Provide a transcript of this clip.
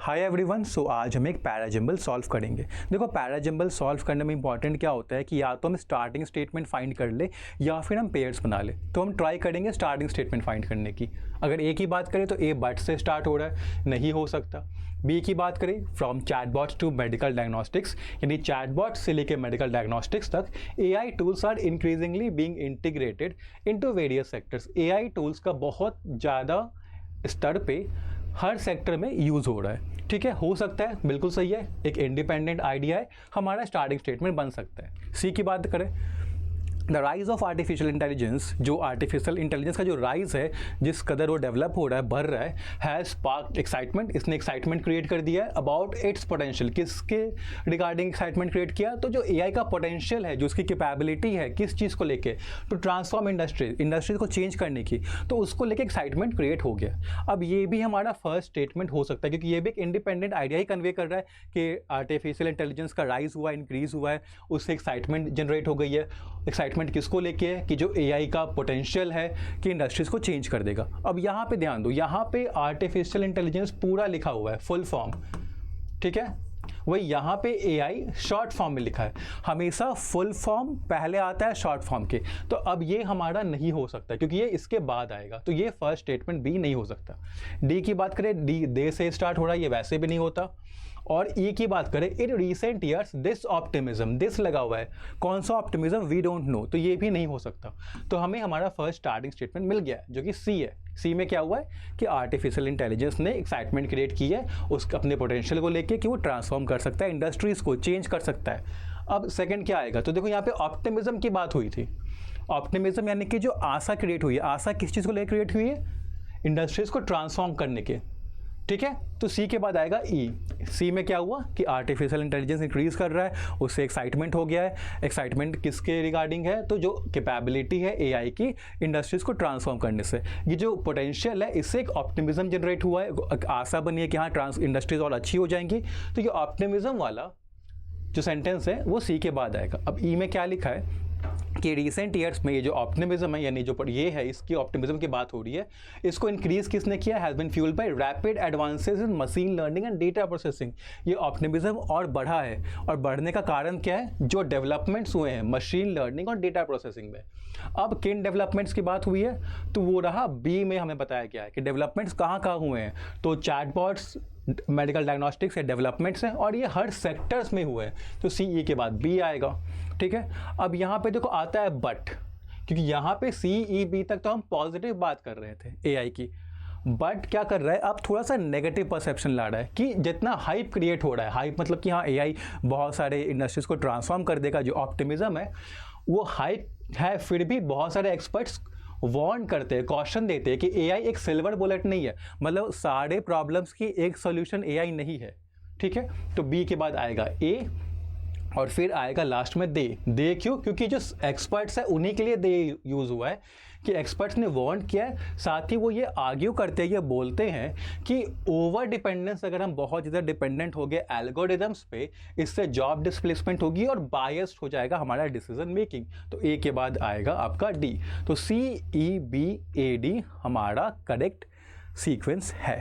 Hi everyone. सो आज हम एक पैराजम्बल सॉल्व करेंगे। देखो, पैराजम्बल सॉल्व करने में इंपॉर्टेंट क्या होता है कि या तो हम स्टार्टिंग स्टेटमेंट फाइंड कर ले या फिर हम पेयर्स बना ले। तो हम ट्राई करेंगे स्टार्टिंग स्टेटमेंट फाइंड करने की। अगर ए की बात करें तो ए बट से स्टार्ट हो रहा है, नहीं हो सकता। बी की बात करें, from chatbots to medical diagnostics, यानी चैटबॉट से लेकर मेडिकल डायग्नोस्टिक्स तक AI tools are increasingly being integrated into various sectors. AI tools का बहुत ज़्यादा स्तर पे हर सेक्टर में यूज़ हो रहा है। ठीक है, हो सकता है, बिल्कुल सही है, एक इंडिपेंडेंट आइडिया है, हमारा स्टार्टिंग स्टेटमेंट बन सकता है। सी की बात करें, the rise of artificial intelligence, जो आर्टिफिशियल इंटेलिजेंस का जो राइज है, जिस कदर वो डेवलप हो रहा है, बढ़ रहा है, हैज़ स्पार्क्ड एक्साइटमेंट। इसने एक्साइटमेंट क्रिएट कर दिया है अबाउट इट्स पोटेंशियल। किसके रिगार्डिंग एक्साइटमेंट क्रिएट किया? तो जो एआई का पोटेंशियल है, जो उसकी कैपेबिलिटी है, किस चीज़ को लेके, टू ट्रांसफॉर्म इंडस्ट्रीज को चेंज करने की, तो उसको लेके एक्साइटमेंट क्रिएट हो गया। अब ये भी हमारा फर्स्ट स्टेटमेंट हो सकता है, क्योंकि ये भी एक इंडिपेंडेंट आइडिया ही कन्वे कर रहा है कि आर्टिफिशियल इंटेलिजेंस का राइज हुआ, इंक्रीज हुआ है, उससे एक्साइटमेंट जनरेट हो गई है। एक्साइटमेंट किसको लेके है? कि जो एआई का पोटेंशियल है कि इंडस्ट्रीज को चेंज कर देगा। अब यहाँ पे ध्यान दो, यहाँ पे आर्टिफिशियल इंटेलिजेंस पूरा लिखा हुआ है, फुल फॉर्म। ठीक है, वही यहाँ पे एआई शॉर्ट फॉर्म में लिखा है। हमेशा फुल फॉर्म पहले आता है शॉर्ट फॉर्म के। तो अब ये हमारा नहीं हो सकता, क्योंकि ये इसके बाद आएगा, तो ये फर्स्ट स्टेटमेंट भी नहीं हो सकता। डी की बात करें, डी दे से स्टार्ट हो रहा है, ये वैसे भी नहीं होता। और ई की बात करें, in recent years this optimism, this लगा हुआ है, कौन सा ऑप्टिमिज्म वी डोंट नो, तो ये भी नहीं हो सकता। तो हमें हमारा फर्स्ट स्टार्टिंग स्टेटमेंट मिल गया, जो कि सी है। सी में क्या हुआ है कि आर्टिफिशियल इंटेलिजेंस ने एक्साइटमेंट क्रिएट की है उसके अपने पोटेंशियल को लेके, कि वो ट्रांसफॉर्म कर सकता है, इंडस्ट्रीज को चेंज कर सकता है। अब सेकंड क्या आएगा? तो देखो, यहाँ पे ऑप्टिमिज्म की बात हुई थी। ऑप्टिमिज्म यानी कि जो आशा क्रिएट हुई है, आशा किस चीज़ को लेकर क्रिएट हुई है? इंडस्ट्रीज को ट्रांसफॉर्म करने के। ठीक है, तो सी के बाद आएगा ई। सी में क्या हुआ कि आर्टिफिशियल इंटेलिजेंस इंक्रीज कर रहा है, उससे एक्साइटमेंट हो गया है। एक्साइटमेंट किसके रिगार्डिंग है? तो जो कैपेबिलिटी है एआई की इंडस्ट्रीज को ट्रांसफॉर्म करने से, ये जो पोटेंशियल है, इससे एक ऑप्टिमिज्म जनरेट हुआ है, आशा बनी है कि हाँ इंडस्ट्रीज और अच्छी हो जाएंगी। तो ये ऑप्टिमिज्म वाला जो सेंटेंस है वो सी के बाद आएगा। अब ई में क्या लिखा है कि रिसेंट ईयर्स में ये जो ऑप्टिमिज्म है, यानी जो ये है, इसकी ऑप्टिमिज्म की बात हो रही है, इसको इंक्रीज किसने किया? Has been fuelled by rapid advances in machine learning and data processing. ये ऑप्टिमिज्म और बढ़ा है, और बढ़ने का कारण क्या है? जो डेवलपमेंट्स हुए हैं मशीन लर्निंग और डेटा प्रोसेसिंग में। अब किन डेवलपमेंट्स की बात हुई है? तो वो रहा बी में, हमें बताया गया है कि डेवलपमेंट्स कहाँ कहाँ हुए हैं। तो चैटबॉट्स, मेडिकल डायग्नोस्टिक्स है, डेवलपमेंट्स हैं, और ये हर सेक्टर्स में हुए हैं। तो सी ई के बाद बी आएगा। ठीक है, अब यहाँ पे देखो आता है बट, क्योंकि यहाँ पे सी ई बी तक तो हम पॉजिटिव बात कर रहे थे एआई की। बट क्या कर रहा है? अब थोड़ा सा नेगेटिव परसेप्शन ला रहा है कि जितना हाइप क्रिएट हो रहा है, हाइप मतलब कि हाँ एआई बहुत सारे इंडस्ट्रीज को ट्रांसफॉर्म कर देगा, जो ऑप्टिमिज्म है वो हाइप है, फिर भी बहुत सारे एक्सपर्ट्स वार्न करते हैं, कॉशन देते हैं कि एआई एक सिल्वर बुलेट नहीं है, मतलब सारे प्रॉब्लम्स की एक सॉल्यूशन एआई नहीं है। ठीक है, तो बी के बाद आएगा ए, और फिर आएगा लास्ट में दे। दे क्यों? क्योंकि जो एक्सपर्ट्स है उन्हीं के लिए दे यूज़ हुआ है, कि एक्सपर्ट्स ने वार्न किया है। साथ ही वो ये आर्ग्यू करते हैं, ये बोलते हैं कि ओवर डिपेंडेंस, अगर हम बहुत ज़्यादा डिपेंडेंट हो गए एल्गोरिदम्स पे, इससे जॉब डिस्प्लेसमेंट होगी और बायस्ड हो जाएगा हमारा डिसीजन मेकिंग। तो ए के बाद आएगा आपका डी। तो सी ई बी ए डी हमारा करेक्ट सीक्वेंस है।